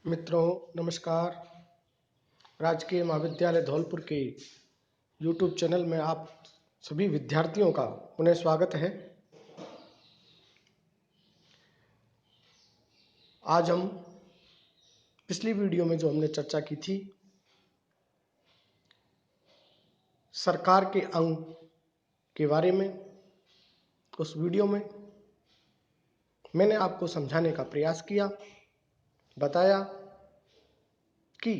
मित्रों नमस्कार। राजकीय महाविद्यालय धौलपुर के YouTube चैनल में आप सभी विद्यार्थियों का पुनः स्वागत है। आज हम पिछली वीडियो में जो हमने चर्चा की थी सरकार के अंग के बारे में, उस वीडियो में मैंने आपको समझाने का प्रयास किया, बताया कि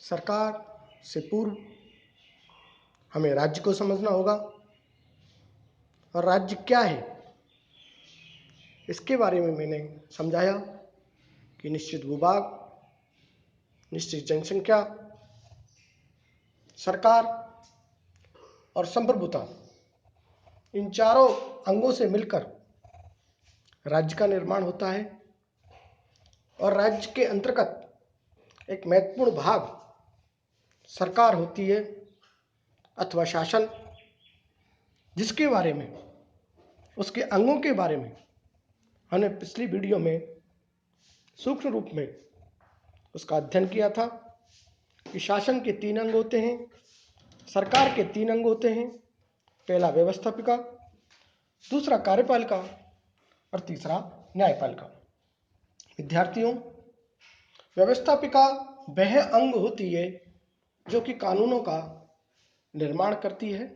सरकार से पूर्व हमें राज्य को समझना होगा और राज्य क्या है इसके बारे में मैंने समझाया कि निश्चित भूभाग, निश्चित जनसंख्या, सरकार और संप्रभुता, इन चारों अंगों से मिलकर राज्य का निर्माण होता है और राज्य के अंतर्गत एक महत्वपूर्ण भाग सरकार होती है अथवा शासन, जिसके बारे में, उसके अंगों के बारे में हमने पिछली वीडियो में सूक्ष्म रूप में उसका अध्ययन किया था कि शासन के 3 अंग होते हैं, सरकार के 3 अंग होते हैं। पहला व्यवस्थापिका, दूसरा कार्यपालिका और तीसरा न्यायपालिका। विद्यार्थियों, व्यवस्थापिका वह अंग होती है जो कि कानूनों का निर्माण करती है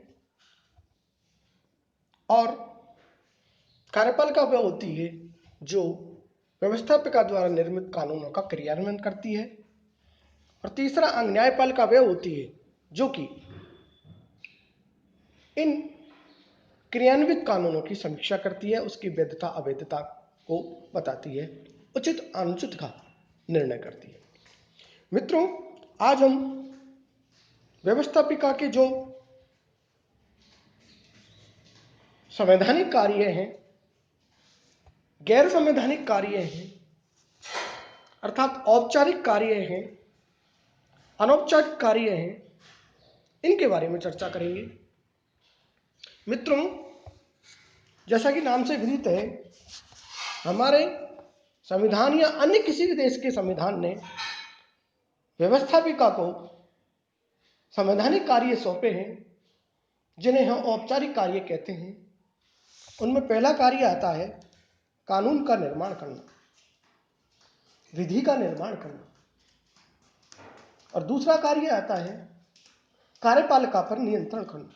और कार्यपालिका वह होती है जो व्यवस्थापिका द्वारा निर्मित कानूनों का क्रियान्वयन करती है और तीसरा अंग न्यायपालिका वह होती है जो कि इन क्रियान्वित कानूनों की समीक्षा करती है, उसकी वैधता अवैधता को बताती है, उचित अनुचित का निर्णय करती है। मित्रों, आज हम व्यवस्थापिका के जो संवैधानिक कार्य हैं, गैर संवैधानिक कार्य हैं, अर्थात औपचारिक कार्य हैं, अनौपचारिक कार्य हैं, इनके बारे में चर्चा करेंगे। मित्रों, जैसा कि नाम से विदित है, हमारे संविधान या अन्य किसी भी देश के संविधान ने व्यवस्थापिका को संवैधानिक कार्य सौंपे हैं जिन्हें हम औपचारिक कार्य कहते हैं। उनमें पहला कार्य आता है कानून का निर्माण करना, विधि का निर्माण करना, और दूसरा कार्य आता है कार्यपालिका पर नियंत्रण करना।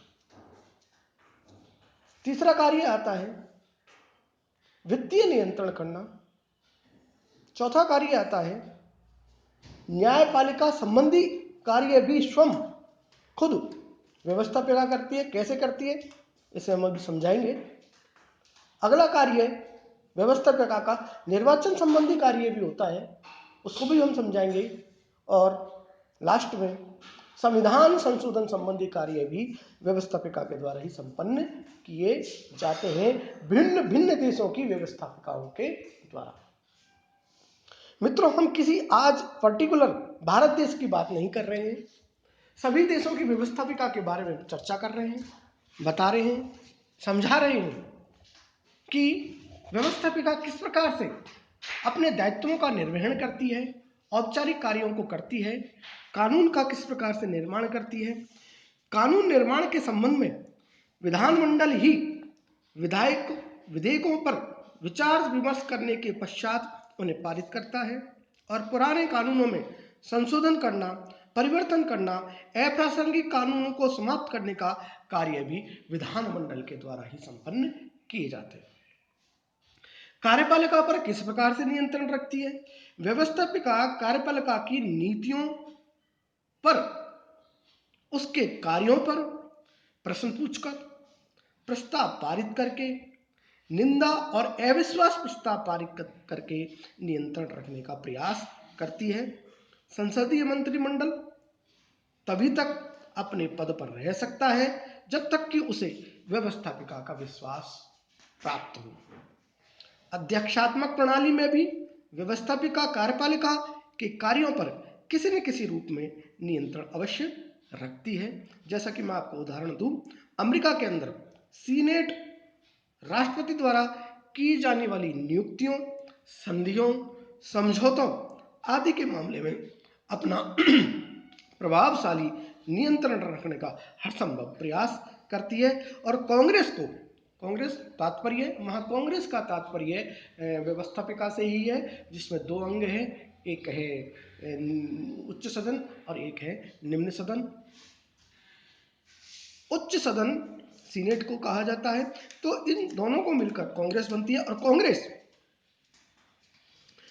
तीसरा कार्य आता है वित्तीय नियंत्रण करना। चौथा कार्य आता है न्यायपालिका संबंधी कार्य भी स्वयं खुद व्यवस्थापिका करती है। कैसे करती है इसे हम अभी समझाएंगे। अगला कार्य व्यवस्थापिका का निर्वाचन संबंधी कार्य भी होता है, उसको भी हम समझाएंगे। और लास्ट में संविधान संशोधन संबंधी कार्य भी व्यवस्थापिका के द्वारा ही संपन्न किए जाते हैं, भिन्न भिन्न देशों की व्यवस्थापिकाओं के द्वारा। मित्रों, हम किसी आज पर्टिकुलर भारत देश की बात नहीं कर रहे हैं, सभी देशों की व्यवस्थापिका के बारे में चर्चा कर रहे हैं, बता रहे हैं, समझा रहे हैं कि व्यवस्थापिका किस प्रकार से अपने दायित्वों का निर्वहन करती है, औपचारिक कार्यों को करती है, कानून का किस प्रकार से निर्माण करती है। कानून निर्माण के संबंध में विधानमंडल ही विधेयकों पर विचार विमर्श करने के पश्चात उन्हें पारित करता है और पुराने कानूनों में संशोधन करना, परिवर्तन करना, अप्रासंगिक कानूनों को समाप्त करने का कार्य भी विधानमंडल के द्वारा ही संपन्न किए जाते हैं। कार्यपालिका पर किस प्रकार से नियंत्रण रखती है? व्यवस्थापिका कार्यपालिका की नीतियों पर, उसके कार्यों पर प्रश्न पूछकर, प्रस्ताव पारित करके, निंदा और अविश्वास प्रस्ताव पारित करके नियंत्रण रखने का प्रयास करती है। संसदीय मंत्रिमंडल तभी तक अपने पद पर रह सकता है जब तक कि उसे व्यवस्थापिका का विश्वास प्राप्त हो। अध्यक्षात्मक प्रणाली में भी व्यवस्थापिका कार्यपालिका के कार्यों पर किसी न किसी रूप में नियंत्रण अवश्य रखती है। जैसा कि मैं आपको उदाहरण दूं, अमेरिका के अंदर सीनेट राष्ट्रपति द्वारा की जाने वाली नियुक्तियों संधियों, समझौतों आदि के मामले में अपना प्रभावशाली नियंत्रण रखने का हर संभव प्रयास करती है। और कांग्रेस तात्पर्य महाकांग्रेस का तात्पर्य व्यवस्थापिका से ही है, जिसमें दो अंग हैं, एक है उच्च सदन और एक है निम्न सदन। उच्च सदन सीनेट को कहा जाता है। तो इन दोनों को मिलकर कांग्रेस बनती है। और कांग्रेस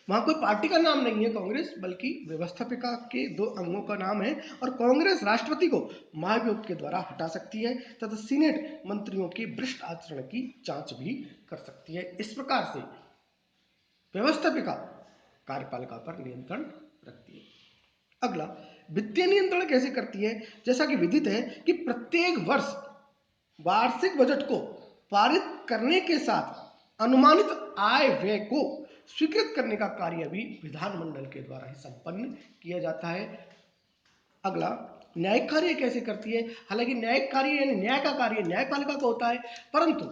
वहां कोई पार्टी का नाम नहीं है कांग्रेस, बल्कि व्यवस्थापिका के दो अंगों का नाम है। और कांग्रेस राष्ट्रपति को महाभियोग के द्वारा हटा सकती है तथा सीनेट मंत्रियों के भ्रष्ट आचरण की जांच भी कर सकती है। इस प्रकार से व्यवस्थापिका कार्यपालिका पर नियंत्रण रखती है। अगला, वित्तीय नियंत्रण कैसे करती है? जैसा कि विदित है कि प्रत्येक वर्ष वार्षिक बजट को पारित करने के साथ अनुमानित आय व्यय को स्वीकृत करने का कार्य भी विधानमंडल के द्वारा ही संपन्न किया जाता है। अगला, न्यायिक कार्य कैसे करती है? हालांकि न्यायिक कार्य यानी न्याय का कार्य न्यायपालिका को होता है, परंतु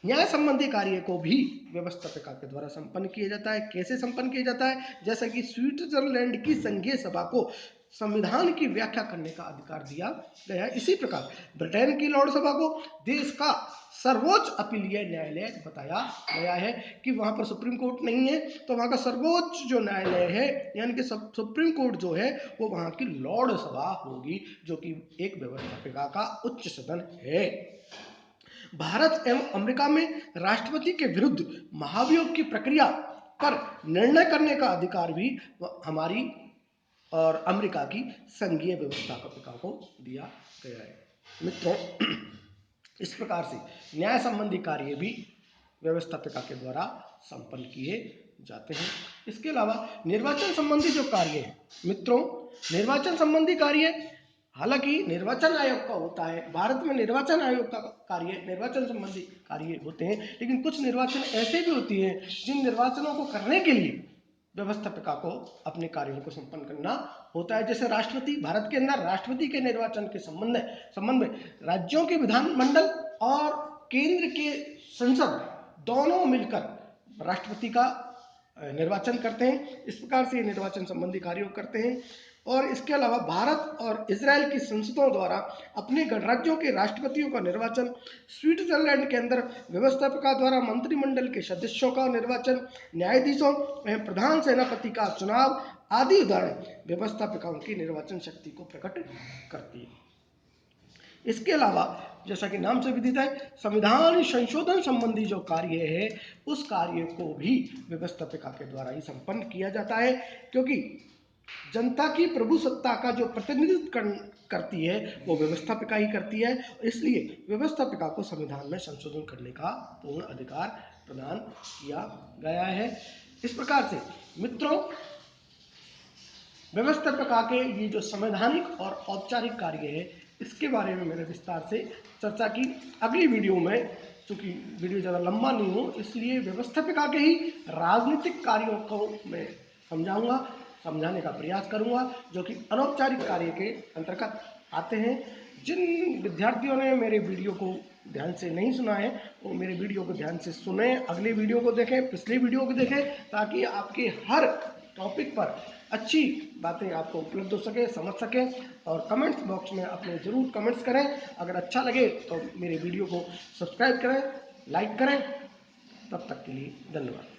न्याय संबंधी कार्य को भी व्यवस्थापिका के द्वारा संपन्न किया जाता है। कैसे संपन्न किया जाता है? जैसा कि स्विट्जरलैंड की संघीय सभा को संविधान की व्याख्या करने का अधिकार दिया गया है, इसी प्रकार ब्रिटेन की लॉर्ड सभा को देश का सर्वोच्च अपीलीय न्यायालय बताया गया है कि वहां पर सुप्रीम कोर्ट नहीं है, तो वहां का सर्वोच्च जो न्यायालय है यानी कि सुप्रीम कोर्ट जो है वो वहां की लॉर्ड सभा होगी, जो कि एक व्यवस्थापिका का उच्च सदन है। भारत एवं अमेरिका में राष्ट्रपति के विरुद्ध महाभियोग की प्रक्रिया पर निर्णय करने का अधिकार भी हमारी और अमेरिका की संघीय व्यवस्थापिका को दिया गया है। मित्रों, इस प्रकार से न्याय संबंधी कार्य भी व्यवस्थापिका के द्वारा संपन्न किए जाते हैं। इसके अलावा निर्वाचन संबंधी जो कार्य है मित्रों, निर्वाचन संबंधी कार्य हालांकि निर्वाचन आयोग का होता है, भारत में निर्वाचन आयोग का कार्य निर्वाचन संबंधी कार्य होते हैं, लेकिन कुछ निर्वाचन ऐसे भी होती हैं जिन निर्वाचनों को करने के लिए व्यवस्थापिका को अपने कार्यों को संपन्न करना होता है। जैसे राष्ट्रपति, भारत के अंदर राष्ट्रपति के निर्वाचन के संबंध में राज्यों के विधानमंडल और केंद्र के संसद दोनों मिलकर राष्ट्रपति का निर्वाचन करते हैं। इस प्रकार से निर्वाचन संबंधी कार्य करते हैं। और इसके अलावा भारत और इजराइल की संसदों द्वारा अपने गणराज्यों के राष्ट्रपतियों का निर्वाचन, स्विट्जरलैंड के अंदर व्यवस्थापिका द्वारा मंत्रिमंडल के सदस्यों का निर्वाचन, न्यायाधीशों एवं प्रधान सेनापति का चुनाव आदि उदाहरण व्यवस्थापिकाओं की निर्वाचन शक्ति को प्रकट करती है। इसके अलावा जैसा कि नाम से विदित है, संविधान संशोधन संबंधी जो कार्य है उस कार्य को भी व्यवस्थापिका के द्वारा ही संपन्न किया जाता है, क्योंकि जनता की प्रभु सत्ता का जो प्रतिनिधित्व करती है वो व्यवस्थापिका ही करती है। इसलिए व्यवस्थापिका को संविधान में संशोधन करने का पूर्ण अधिकार प्रदान किया गया है। इस प्रकार से मित्रों, व्यवस्थापिका के ये जो संवैधानिक और औपचारिक कार्य है इसके बारे में मैंने विस्तार से चर्चा की। अगली वीडियो में, चूंकि वीडियो ज़्यादा लंबा नहीं हो इसलिए व्यवस्थापिका के ही राजनीतिक कार्यों को मैं समझाने का प्रयास करूंगा, जो कि अनौपचारिक कार्य के अंतर्गत आते हैं। जिन विद्यार्थियों ने मेरे वीडियो को ध्यान से नहीं सुना है वो मेरे वीडियो को ध्यान से सुने, अगले वीडियो को देखें, पिछले वीडियो को देखें, ताकि आपके हर टॉपिक पर अच्छी बातें आपको उपलब्ध हो सके, समझ सकें। और कमेंट्स बॉक्स में अपने ज़रूर कमेंट्स करें। अगर अच्छा लगे तो मेरे वीडियो को सब्सक्राइब करें, लाइक करें। तब तक के लिए धन्यवाद।